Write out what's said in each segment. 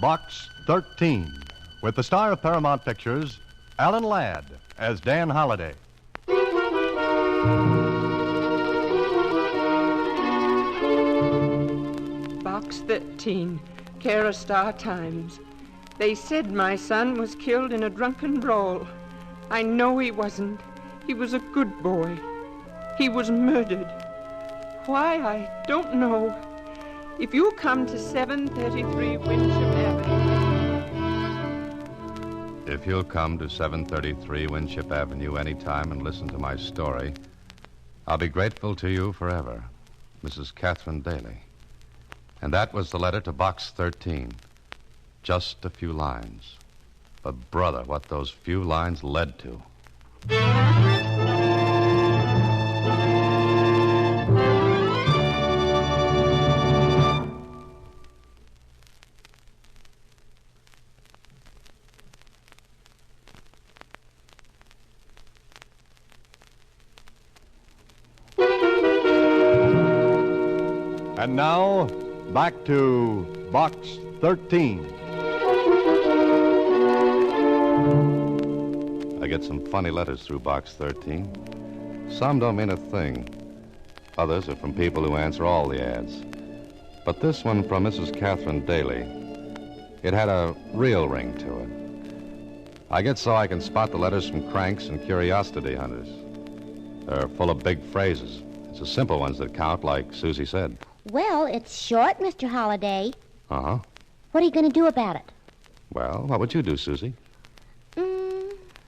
Box 13, with the star of Paramount Pictures, Alan Ladd, as Dan Holliday. Box 13, care of Star Times. They said my son was killed in a drunken brawl. I know he wasn't. He was a good boy. He was murdered. Why, I don't know. If you come to 733 Winship Avenue... If you'll come to 733 Winship Avenue anytime and listen to my story, I'll be grateful to you forever. Mrs. Catherine Daly. And that was the letter to Box 13. Just a few lines. But, brother, what those few lines led to. And now, back to Box 13. I get some funny letters through Box 13. Some don't mean a thing. Others are from people who answer all the ads. But this one from Mrs. Catherine Daly, it had a real ring to it. I get so I can spot the letters from cranks and curiosity hunters. They're full of big phrases. It's the simple ones that count, like Susie said. Well, it's short, Mr. Holliday. Uh-huh. What are you going to do about it? Well, what would you do, Susie?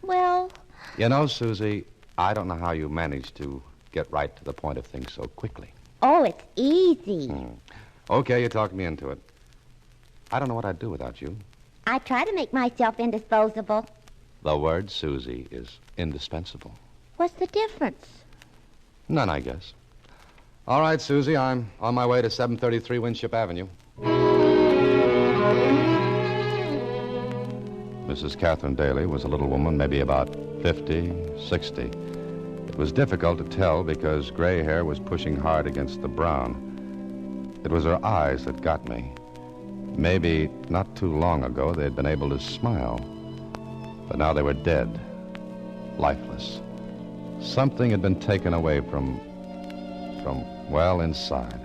Well... You know, Susie, I don't know how you manage to get right to the point of things so quickly. Oh, it's easy. Okay, you talked me into it. I don't know what I'd do without you. I try to make myself indisposable. The word, Susie, is indispensable. What's the difference? None, I guess. All right, Susie, I'm on my way to 733 Winship Avenue. Mrs. Catherine Daly was a little woman, maybe about 50, 60. It was difficult to tell because gray hair was pushing hard against the brown. It was her eyes that got me. Maybe not too long ago they'd been able to smile. But now they were dead, lifeless. Something had been taken away from well, inside.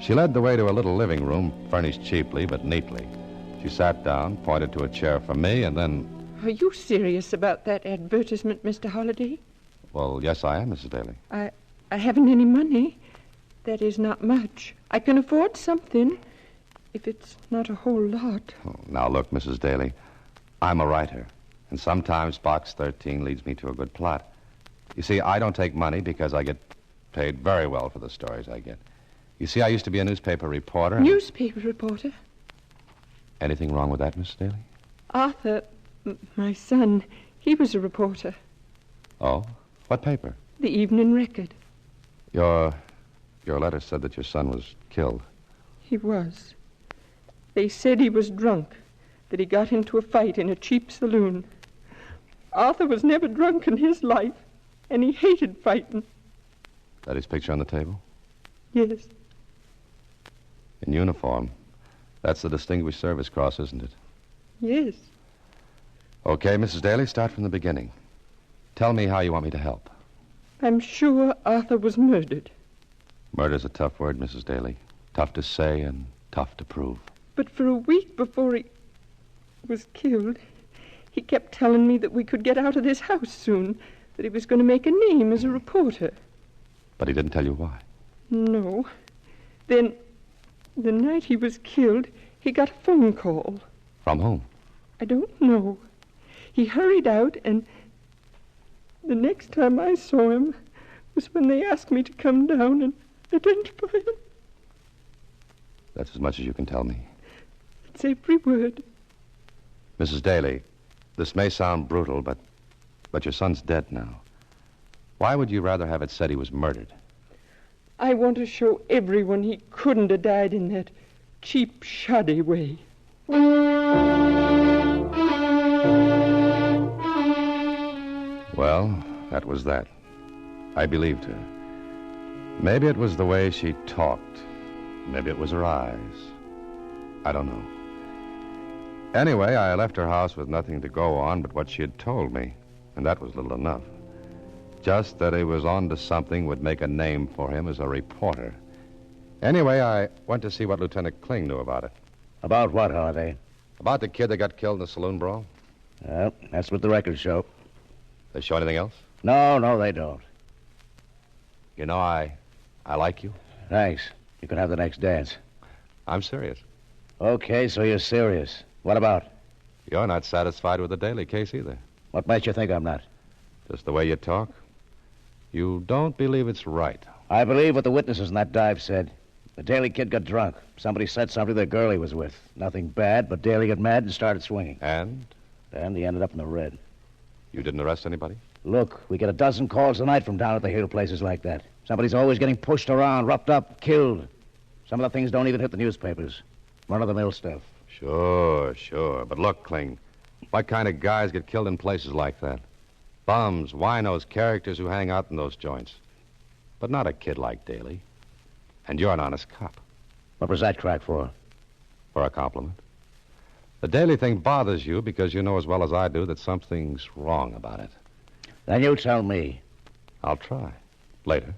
She led the way to a little living room, furnished cheaply but neatly. She sat down, pointed to a chair for me, and then... Are you serious about that advertisement, Mr. Holliday? Well, yes, I am, Mrs. Daly. I haven't any money. That is not much. I can afford something, if it's not a whole lot. Oh, now, look, Mrs. Daly, I'm a writer, and sometimes Box 13 leads me to a good plot. You see, I don't take money because I get paid very well for the stories I get. You see, I used to be a newspaper reporter. Newspaper reporter? Anything wrong with that, Mrs. Daly? Arthur, my son, he was a reporter. Oh? What paper? The Evening Record. Your letter said that your son was killed. He was. They said he was drunk, that he got into a fight in a cheap saloon. Arthur was never drunk in his life, and he hated fighting. That his picture on the table? Yes. In uniform. That's the Distinguished Service Cross, isn't it? Yes. Okay, Mrs. Daly, start from the beginning. Tell me how you want me to help. I'm sure Arthur was murdered. Murder's a tough word, Mrs. Daly. Tough to say and tough to prove. But for a week before he was killed, he kept telling me that we could get out of this house soon, that he was going to make a name as a reporter. But he didn't tell you why? No. Then, the night he was killed, he got a phone call. From whom? I don't know. He hurried out, and the next time I saw him was when they asked me to come down and identify him. That's as much as you can tell me. It's every word. Mrs. Daly, this may sound brutal, but your son's dead now. Why would you rather have it said he was murdered? I want to show everyone he couldn't have died in that cheap, shoddy way. Well, that was that. I believed her. Maybe it was the way she talked. Maybe it was her eyes. I don't know. Anyway, I left her house with nothing to go on but what she had told me, and that was little enough. Just that he was on to something would make a name for him as a reporter. Anyway, I went to see what Lieutenant Kling knew about it. About what, Holiday? About the kid that got killed in the saloon brawl? Well, that's what the records show. They show anything else? No, they don't. You know, I like you. Thanks. You can have the next dance. I'm serious. Okay, so you're serious. What about? You're not satisfied with the Daly case either. What makes you think I'm not? Just the way you talk. You don't believe it's right. I believe what the witnesses in that dive said. The Daly kid got drunk. Somebody said something to the girl he was with. Nothing bad, but Daly got mad and started swinging. And? And he ended up in the red. You didn't arrest anybody? Look, we get a dozen calls a night from down at the hill places like that. Somebody's always getting pushed around, roughed up, killed. Some of the things don't even hit the newspapers. Run-of-the-mill stuff. Sure. But look, Kling, what kind of guys get killed in places like that? Bums, winos, characters who hang out in those joints. But not a kid like Daly. And you're an honest cop. What was that crack for? For a compliment. The Daly thing bothers you because you know as well as I do that something's wrong about it. Then you tell me. I'll try. Later.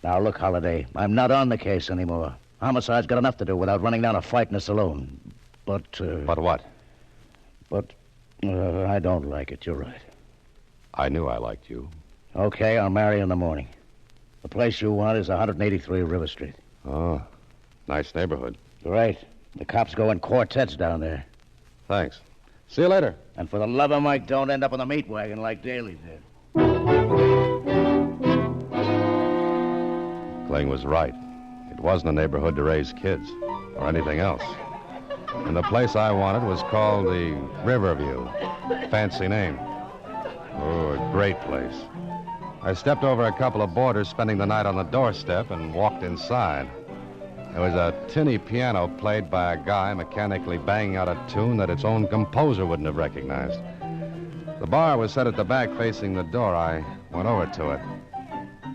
Now, look, Holiday, I'm not on the case anymore. Homicide's got enough to do without running down a fight in a saloon. But, But what? I don't like it. You're right. I knew I liked you. Okay, I'll marry you in the morning. The place you want is 183 River Street. Oh, nice neighborhood. Right. The cops go in quartets down there. Thanks. See you later. And for the love of Mike, don't end up on the meat wagon like Daly did. Kling was right. It wasn't a neighborhood to raise kids or anything else. And the place I wanted was called the Riverview. Fancy name. Oh, a great place. I stepped over a couple of boarders spending the night on the doorstep and walked inside. There was a tinny piano played by a guy mechanically banging out a tune that its own composer wouldn't have recognized. The bar was set at the back facing the door. I went over to it.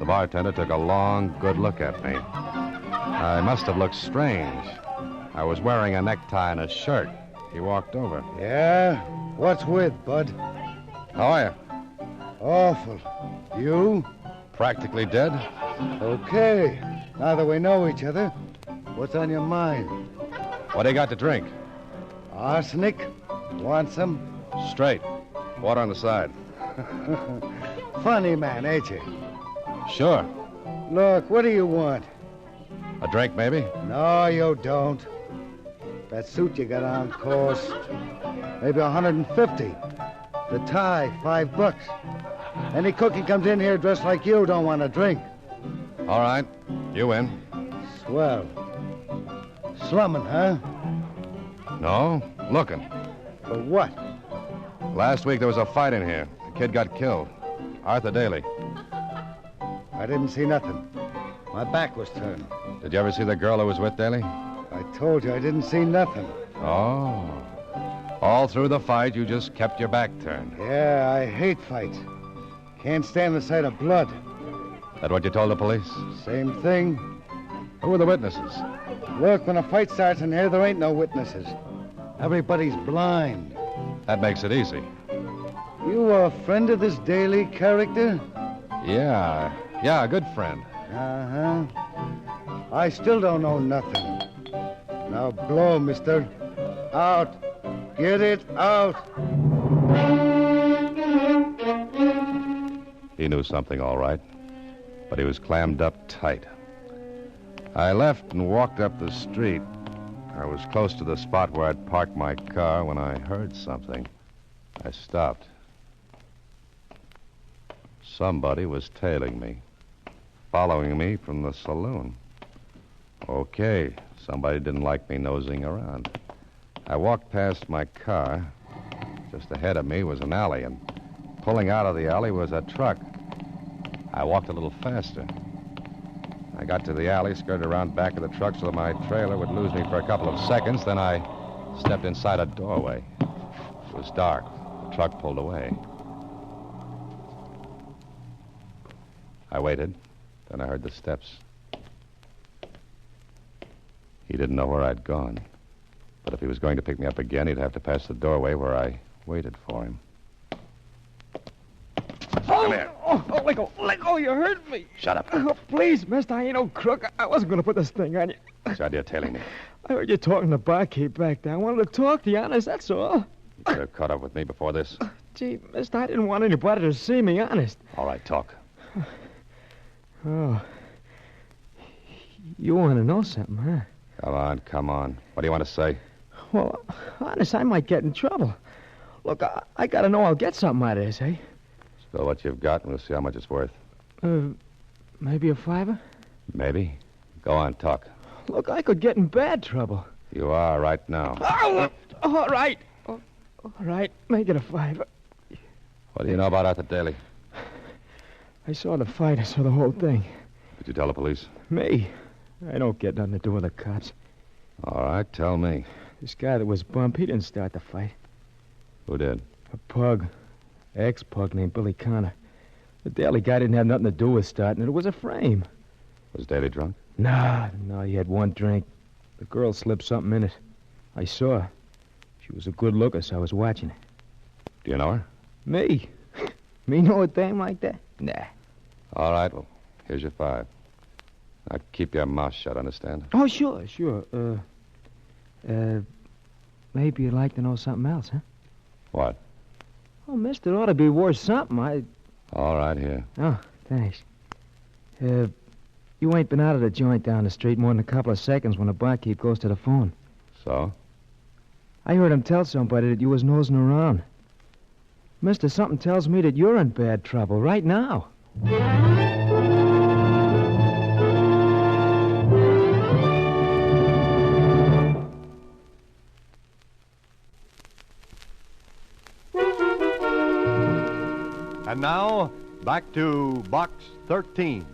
The bartender took a long, good look at me. I must have looked strange. I was wearing a necktie and a shirt. He walked over. Yeah? What's with, Bud? How are you? Awful. You? Practically dead? Okay. Now that we know each other, what's on your mind? What do you got to drink? Arsenic? Want some? Straight. Water on the side. Funny man, ain't you? Sure. Look, what do you want? A drink, maybe? No, you don't. That suit you got on cost maybe 150. The tie, $5. Any cook who comes in here dressed like you don't want a drink. All right. You win. Swell. Slumming, huh? No, looking. For what? Last week there was a fight in here. A kid got killed. Arthur Daly. I didn't see nothing. My back was turned. Did you ever see the girl who was with Daly? I told you I didn't see nothing. Oh. All through the fight, you just kept your back turned. Yeah, I hate fights. Can't stand the sight of blood. That what you told the police? Same thing. Who were the witnesses? Look, when a fight starts in here, there ain't no witnesses. Everybody's blind. That makes it easy. You a friend of this Daly character? Yeah, a good friend. Uh-huh. I still don't know nothing. Now blow, mister. Out. Get it out. He knew something, all right, but he was clammed up tight. I left and walked up the street. I was close to the spot where I'd parked my car when I heard something. I stopped. Somebody was tailing me, following me from the saloon. Okay, somebody didn't like me nosing around. I walked past my car. Just ahead of me was an alley, and pulling out of the alley was a truck. I walked a little faster. I got to the alley, skirted around back of the truck so that my trailer would lose me for a couple of seconds. Then I stepped inside a doorway. It was dark. The truck pulled away. I waited. Then I heard the steps. He didn't know where I'd gone, But if he was going to pick me up again, he'd have to pass the doorway where I waited for him. Come here. Oh, let go, you hurt me. Shut up. Oh, please, mister, I ain't no crook. I wasn't going to put this thing on you. What's the idea of tailing me? I heard you talking to barkeep back there. I wanted to talk to you, honest, that's all. You could have caught up with me before this. Gee, mister, I didn't want anybody to see me, honest. All right, talk. Oh. You want to know something, huh? Come on. What do you want to say? Well, honest, I might get in trouble. Look, I got to know I'll get something out of this, eh? Spill what you've got, and we'll see how much it's worth. Maybe a $5? Maybe. Go on, talk. Look, I could get in bad trouble. You are right now. Oh, all right. Oh, all right, make it a $5. What do you know about Arthur Daly? I saw the fight. I saw the whole thing. Did you tell the police? Me? I don't get nothing to do with the cops. All right, tell me. This guy that was bumped, he didn't start the fight. Who did? A pug. Ex-pug named Billy Connor. The Daly guy didn't have nothing to do with starting it. It was a frame. Was Daly drunk? No, he had one drink. The girl slipped something in it. I saw her. She was a good looker, so I was watching her. Do you know her? Me? Me know a dame like that? Nah. All right, well, here's your $5. Now, keep your mouth shut, understand? Oh, sure. Maybe you'd like to know something else, huh? What? Oh, mister, ought to be worth something. All right, here. Oh, thanks. You ain't been out of the joint down the street more than a couple of seconds when the barkeep goes to the phone. So? I heard him tell somebody that you was nosing around. Mister, something tells me that you're in bad trouble right now. And now, back to Box 13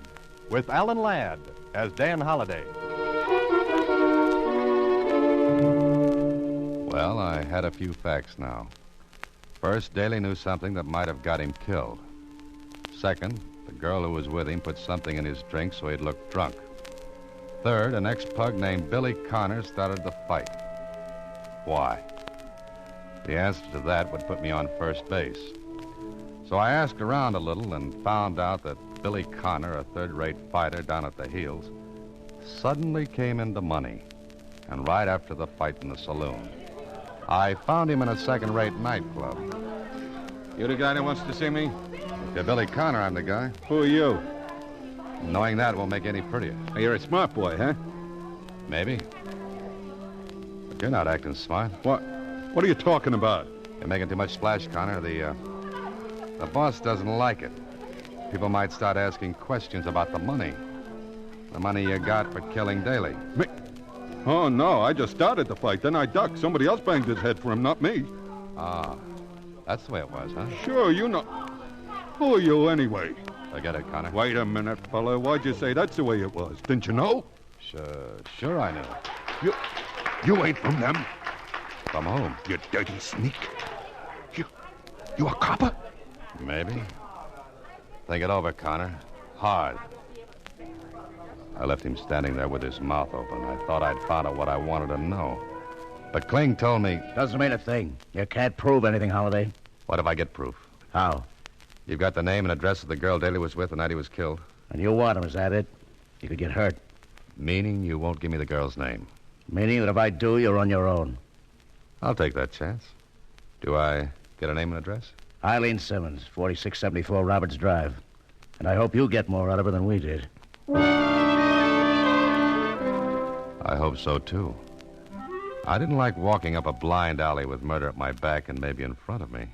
with Alan Ladd as Dan Holliday. Well, I had a few facts now. First, Daly knew something that might have got him killed. Second, the girl who was with him put something in his drink so he'd look drunk. Third, an ex-pug named Billy Connor started the fight. Why? The answer to that would put me on first base. So I asked around a little and found out that Billy Connor, a third-rate fighter down at the heels, suddenly came into money, and right after the fight in the saloon. I found him in a second-rate nightclub. You the guy that wants to see me? If you're Billy Connor, I'm the guy. Who are you? Knowing that won't make it any prettier. Oh, you're a smart boy, huh? Maybe. But you're not acting smart. What? What are you talking about? You're making too much splash, Connor. The boss doesn't like it. People might start asking questions about the money. The money you got for killing Daly. Me? Oh, no, I just started the fight. Then I ducked. Somebody else banged his head for him, not me. Ah, that's the way it was, huh? Sure, you know. Who are you, anyway? Forget it, Connor. Wait a minute, fella. Why'd you say that's the way it was? Didn't you know? Sure I knew. You ain't from them. From whom? You dirty sneak. You a copper? Maybe. Think it over, Connor. Hard. I left him standing there with his mouth open. I thought I'd found out what I wanted to know. But Kling told me... Doesn't mean a thing. You can't prove anything, Holliday. What if I get proof? How? You've got the name and address of the girl Daly was with the night he was killed. And you want him, is that it? You could get hurt. Meaning you won't give me the girl's name. Meaning that if I do, you're on your own. I'll take that chance. Do I get a name and address? Eileen Simmons, 4674 Roberts Drive. And I hope you get more out of her than we did. I hope so, too. I didn't like walking up a blind alley with murder at my back and maybe in front of me.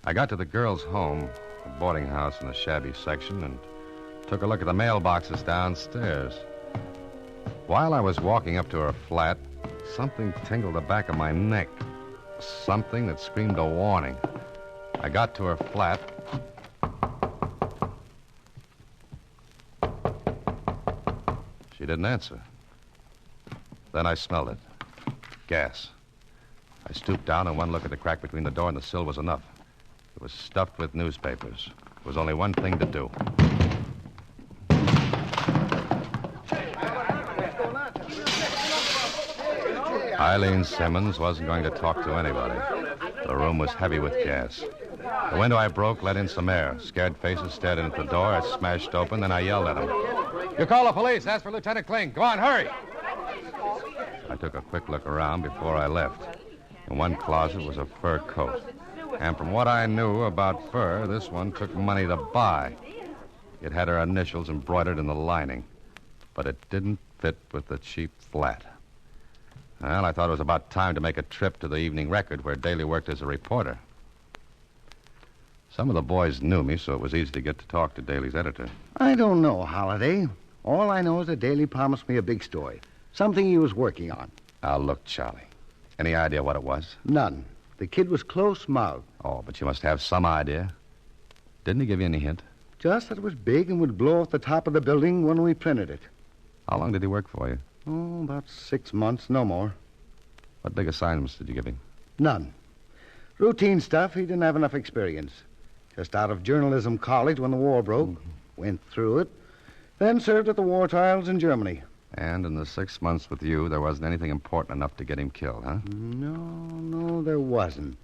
I got to the girl's home, a boarding house in the shabby section, and took a look at the mailboxes downstairs. While I was walking up to her flat, something tingled the back of my neck. Something that screamed a warning. I got to her flat. She didn't answer. Then I smelled it. Gas. I stooped down, and one look at the crack between the door and the sill was enough. It was stuffed with newspapers. There was only one thing to do. Eileen Simmons wasn't going to talk to anybody. The room was heavy with gas. The window I broke let in some air. Scared faces stared in at the door. I smashed open, then I yelled at them. "You call the police. Ask for Lieutenant Kling. Go on, hurry." I took a quick look around before I left. In one closet was a fur coat. And from what I knew about fur, this one took money to buy. It had her initials embroidered in the lining. But it didn't fit with the cheap flat. Well, I thought it was about time to make a trip to the Evening Record, where Daly worked as a reporter. Some of the boys knew me, so it was easy to get to talk to Daly's editor. I don't know, Holliday. All I know is that Daly promised me a big story. Something he was working on. Now, look, Charlie. Any idea what it was? None. The kid was close-mouthed. Oh, but you must have some idea. Didn't he give you any hint? Just that it was big and would blow off the top of the building when we printed it. How long did he work for you? Oh, about 6 months, no more. What big assignments did you give him? None. Routine stuff. He didn't have enough experience. Just out of journalism college when the war broke. Went through it. Then served at the war trials in Germany. And in the 6 months with you, there wasn't anything important enough to get him killed, huh? No, there wasn't.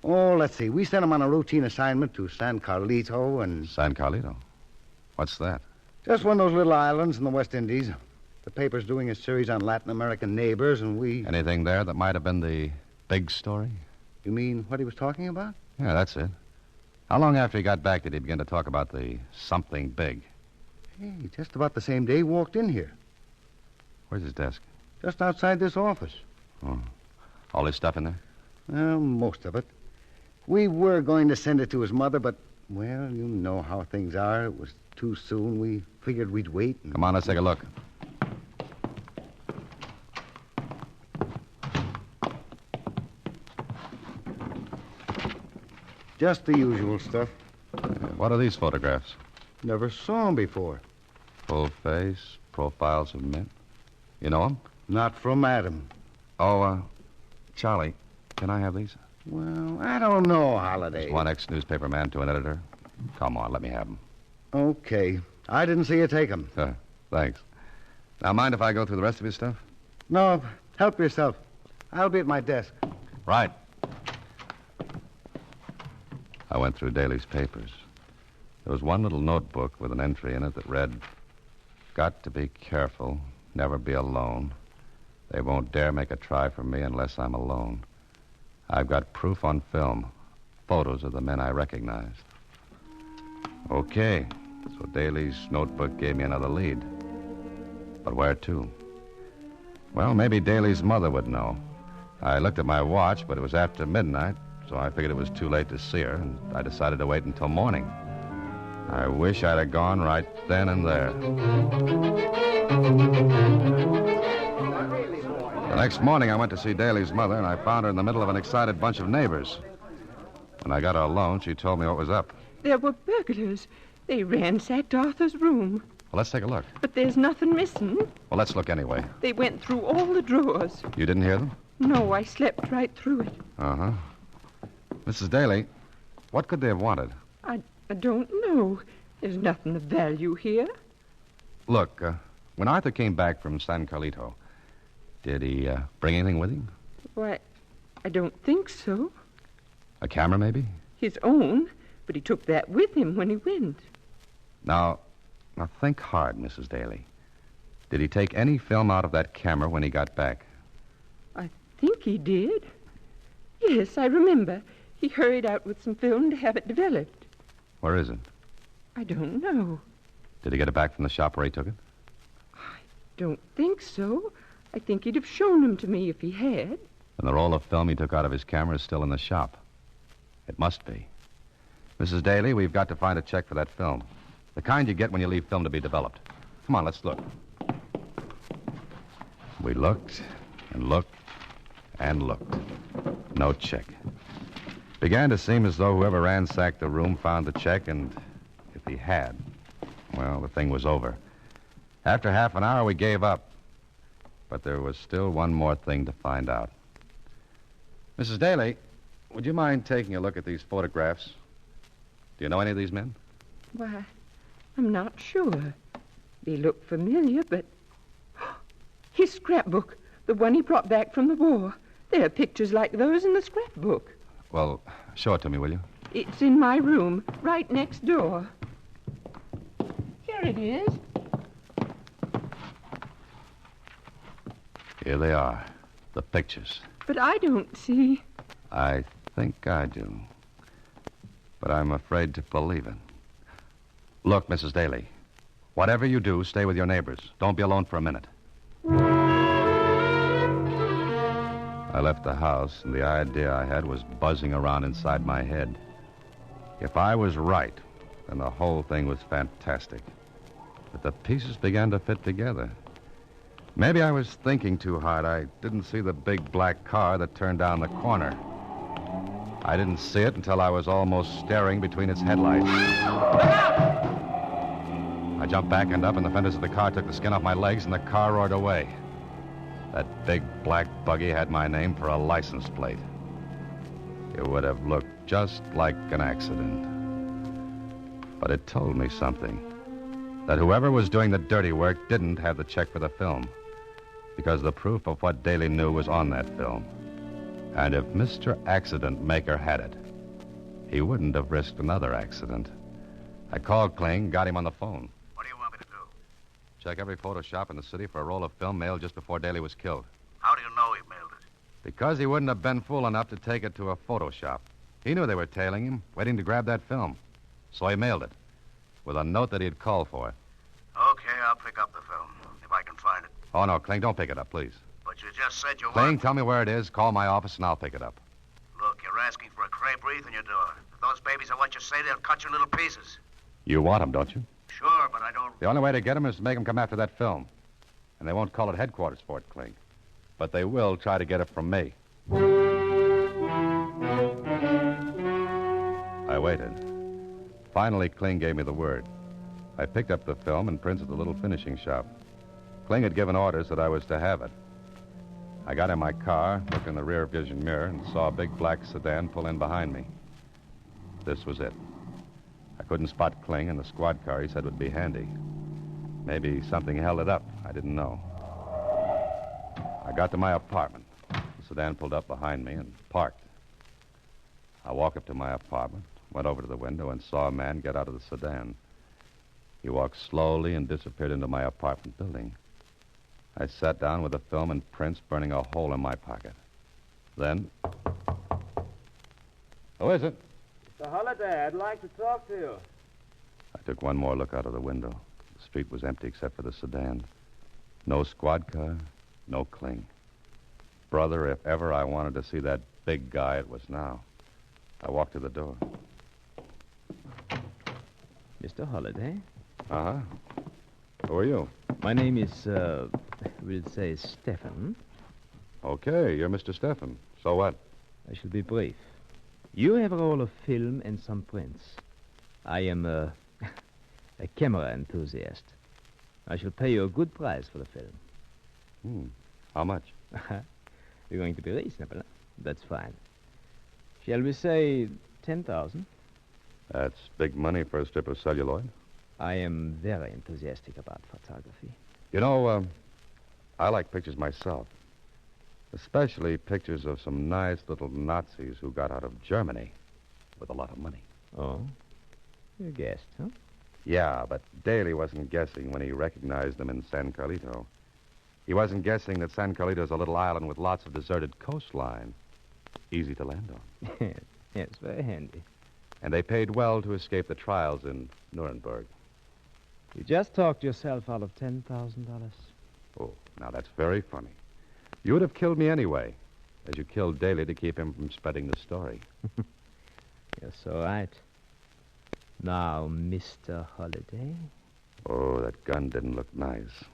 Oh, let's see. We sent him on a routine assignment to San Carlito and... San Carlito? What's that? Just one of those little islands in the West Indies. The paper's doing a series on Latin American neighbors, and we... Anything there that might have been the big story? You mean what he was talking about? Yeah, that's it. How long after he got back did he begin to talk about the something big? Hey, just about the same day he walked in here. Where's his desk? Just outside this office. Oh. All his stuff in there? Well, most of it. We were going to send it to his mother, but, well, you know how things are. It was too soon. We figured we'd wait. And... Come on, let's take a look. Just the usual stuff. What are these photographs? Never saw him before. Full face, profiles of men. You know them? Not from Adam. Oh, Charlie, can I have these? Well, I don't know, Holiday. Just one ex-newspaper man to an editor. Come on, let me have them. Okay. I didn't see you take them. Thanks. Now, mind if I go through the rest of his stuff? No, help yourself. I'll be at my desk. Right. I went through Daly's papers. There was one little notebook with an entry in it that read, "Got to be careful, never be alone. They won't dare make a try for me unless I'm alone. I've got proof on film, photos of the men I recognized." Okay, so Daly's notebook gave me another lead. But where to? Well, maybe Daly's mother would know. I looked at my watch, but it was after midnight, so I figured it was too late to see her, and I decided to wait until morning. I wish I'd have gone right then and there. The next morning, I went to see Daly's mother, and I found her in the middle of an excited bunch of neighbors. When I got her alone, she told me what was up. There were burglars. They ransacked Arthur's room. Well, let's take a look. But there's nothing missing. Well, let's look anyway. They went through all the drawers. You didn't hear them? No, I slept right through it. Uh-huh. Mrs. Daly, what could they have wanted? I don't know. There's nothing of value here. Look, when Arthur came back from San Carlito, did he bring anything with him? Why, I don't think so. A camera, maybe? His own, but he took that with him when he went. Now think hard, Mrs. Daly. Did he take any film out of that camera when he got back? I think he did. Yes, I remember. He hurried out with some film to have it developed. Where is it? I don't know. Did he get it back from the shop where he took it? I don't think so. I think he'd have shown them to me if he had. And the roll of film he took out of his camera is still in the shop. It must be. Mrs. Daly, we've got to find a check for that film. The kind you get when you leave film to be developed. Come on, let's look. We looked and looked and looked. No check. Began to seem as though whoever ransacked the room found the check, and if he had, well, the thing was over. After half an hour, we gave up. But there was still one more thing to find out. Mrs. Daly, would you mind taking a look at these photographs? Do you know any of these men? Why, I'm not sure. They look familiar, but... His scrapbook. The one he brought back from the war. There are pictures like those in the scrapbook. Well, show it to me, will you? It's in my room, right next door. Here it is. Here they are, the pictures. But I don't see. I think I do. But I'm afraid to believe it. Look, Mrs. Daly, whatever you do, stay with your neighbors. Don't be alone for a minute. I left the house, and the idea I had was buzzing around inside my head. If I was right, then the whole thing was fantastic. But the pieces began to fit together. Maybe I was thinking too hard. I didn't see the big black car that turned down the corner. I didn't see it until I was almost staring between its headlights. I jumped back and up, and the fenders of the car took the skin off my legs, and the car roared away. That big black buggy had my name for a license plate. It would have looked just like an accident. But it told me something. That whoever was doing the dirty work didn't have the check for the film. Because the proof of what Daly knew was on that film. And if Mr. Accident Maker had it, he wouldn't have risked another accident. I called Kling, got him on the phone. What do you want me to do? Check every photo shop in the city for a roll of film mailed just before Daly was killed. How do you know he mailed it? Because he wouldn't have been fool enough to take it to a photo shop. He knew they were tailing him, waiting to grab that film. So he mailed it, with a note that he'd called for it. Okay, I'll pick up the film, if I can find it. Oh, no, Kling, don't pick it up, please. But you just said you Kling, want... tell me where it is, call my office, and I'll pick it up. Look, you're asking for a crepe wreath in your door. If those babies are what you say, they'll cut you in little pieces. You want them, don't you? Sure, but I don't... The only way to get them is to make them come after that film. And they won't call it headquarters for it, Kling. But they will try to get it from me. I waited. Finally, Kling gave me the word. I picked up the film and printed the little finishing shop. Kling had given orders that I was to have it. I got in my car, looked in the rear vision mirror, and saw a big black sedan pull in behind me. This was it. I couldn't spot Kling, and the squad car he said would be handy. Maybe something held it up. I didn't know. I got to my apartment. The sedan pulled up behind me and parked. I walked up to my apartment, went over to the window, and saw a man get out of the sedan. He walked slowly and disappeared into my apartment building. I sat down with the film and prints burning a hole in my pocket. Then... Who is it? Mr. Holliday, I'd like to talk to you. I took one more look out of the window. The street was empty except for the sedan. No squad car, no Kling. Brother, if ever I wanted to see that big guy, it was now. I walked to the door. Mr. Holliday? Uh-huh. Who are you? My name is, we'll say Stefan. Okay, you're Mr. Stephan. So what? I shall be brief. You have a roll of film and some prints. I am a camera enthusiast. I shall pay you a good price for the film. How much? You're going to be reasonable, huh? That's fine. Shall we say 10,000? That's big money for a strip of celluloid. I am very enthusiastic about photography. You know, I like pictures myself. Especially pictures of some nice little Nazis who got out of Germany with a lot of money. Oh? You guessed, huh? Yeah, but Daly wasn't guessing when he recognized them in San Carlito. He wasn't guessing that San Carlito's a little island with lots of deserted coastline. Easy to land on. Yes, very handy. And they paid well to escape the trials in Nuremberg. You just talked yourself out of $10,000. Oh, now that's very funny. You would have killed me anyway, as you killed Daly to keep him from spreading the story. You're so right. Now, Mr. Holliday. Oh, that gun didn't look nice.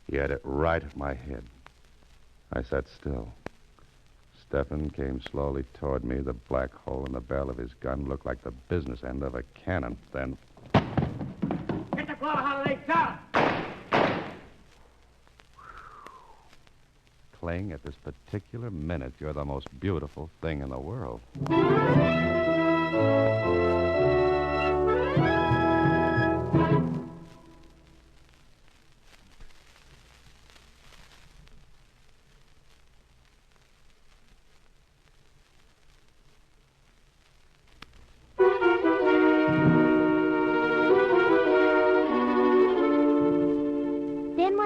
He had it right at my head. I sat still. Stephan came slowly toward me. The black hole in the barrel of his gun looked like the business end of a cannon. Then... Get the floor, Holliday, down! Kling, at this particular minute, you're the most beautiful thing in the world.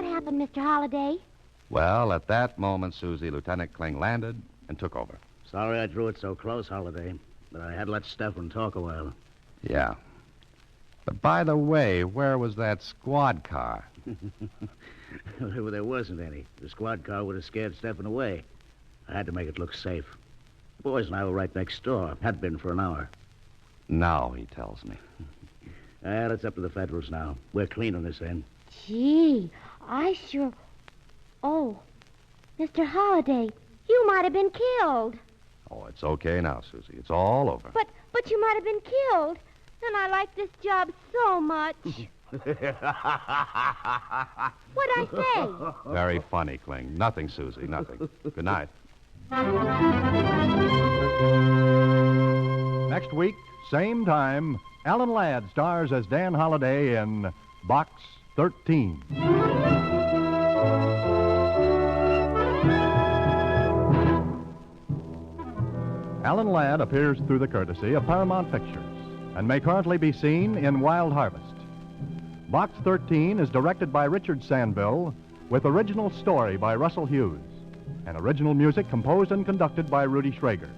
What happened, Mr. Holliday? Well, at that moment, Susie, Lieutenant Kling landed and took over. Sorry I drew it so close, Holiday, but I had to let Stefan talk a while. Yeah. But by the way, where was that squad car? Well, there wasn't any. The squad car would have scared Stefan away. I had to make it look safe. The boys and I were right next door. Had been for an hour. No, he tells me. Well, it's up to the Federals now. We're clean on this end. Gee, I sure... Oh, Mr. Holliday, you might have been killed. Oh, it's okay now, Susie. It's all over. But you might have been killed. And I like this job so much. What'd I say? Very funny, Kling. Nothing, Susie, nothing. Good night. Next week, same time, Alan Ladd stars as Dan Holliday in Box 13. Alan Ladd appears through the courtesy of Paramount Pictures and may currently be seen in Wild Harvest. Box 13 is directed by Richard Sandville with original story by Russell Hughes and original music composed and conducted by Rudy Schrager.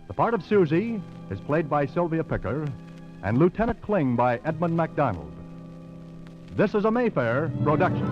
The part of Susie is played by Sylvia Picker and Lieutenant Kling by Edmund MacDonald. This is a Mayfair production.